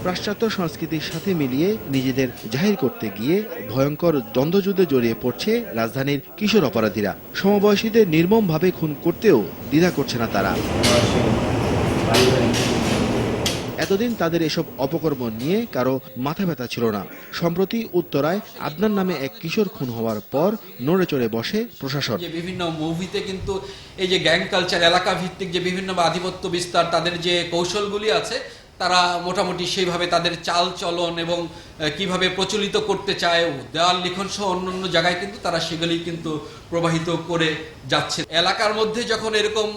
পাশ্চাত্য সংস্কৃতির সাথে মিলিয়ে নিজেদের জাহির করতে গিয়ে ভয়ঙ্কর দ্বন্দ্বযুদ্ধে জড়িয়ে পড়ছে রাজধানীর কিশোর অপরাধীরা। সমবয়সীদের নির্মমভাবে খুন করতেও দ্বিধা করছে না তারা। এতদিন তাদের এসব অপকর্ম নিয়ে কারো মাথা ব্যথা ছিল না। সম্প্রতি উত্তরায় আদনান নামে এক কিশোর খুন হওয়ার পর নড়ে চড়ে বসে প্রশাসন। বিভিন্ন মুভিতে কিন্তু এই যে গ্যাং কালচার, এলাকা ভিত্তিক যে বিভিন্ন আধিপত্য বিস্তার, তাদের যে কৌশলগুলি আছে, তারা মোটামুটি সেইভাবে তাদের চাল চলন এবং কিভাবে প্রচলিত করতে চায়, দেওয়াল লিখন সহ অন্যান্য জায়গায় কিন্তু তারা সেগুলি কিন্তু প্রবাহিত করে যাচ্ছে। এলাকার মধ্যে যখন এরকম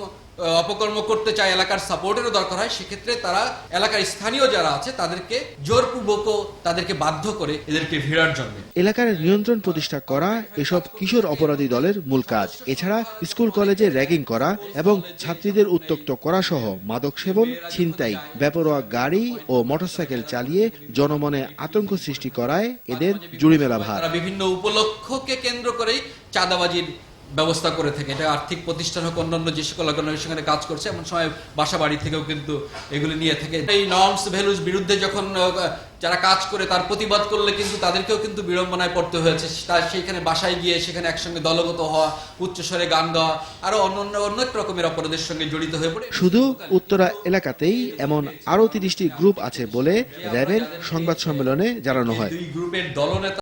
অপকর্ম করতে চায়, এলাকার সাপোর্টেরও দরকার হয়, সেক্ষেত্রে তারা এলাকার স্থানীয় যারা আছে তাদেরকে জোরপূর্বকও তাদেরকে বাধ্য করে এদেরকে ভিড়ার জন্য। এলাকার নিয়ন্ত্রণ প্রতিষ্ঠা করা এসব কিশোর অপরাধী দলের মূল কাজ। এছাড়া স্কুল কলেজে র্যাগিং করা এবং ছাত্রীদের উত্ত্যক্ত করা সহ মাদক সেবন, ছিনতাই, বেপরোয়া গাড়ি ও মোটরসাইকেল চালিয়ে জনমনে আতঙ্ক সৃষ্টি করায় এদের জুড়ি মেলা ভার। তারা বিভিন্ন উপলক্ষকে কেন্দ্র করেই চাঁদাবাজির ব্যবস্থা করে থাকে। এটা আর্থিক প্রতিষ্ঠান হোক, অন্যান্য যে সকল অর্গানাইজেশনে কাজ করছে, এমন সময় বাসা বাড়ি থেকেও কিন্তু এগুলি নিয়ে থাকে। এই নর্মস ভ্যালুস বিরুদ্ধে যখন যারা কাজ করে তার প্রতিবাদ করলে কিন্তু তাদেরকেও কিন্তু বিড়ম্বনায় পড়তে হয়েছে। তার সেইখানে বাসায় গিয়ে সেখানে একসঙ্গে দলগত হওয়া, উচ্চস্বরে গান গাওয়া, আরো অনেক রকমের অপরাধের সঙ্গে জড়িত হয়ে পড়ে। শুধু উত্তরা এলাকাতেই এমন আরো 30টি গ্রুপ আছে বলে র্যাবের সংবাদ সম্মেলনে জানানো হয়। দুই গ্রুপের দলনেতা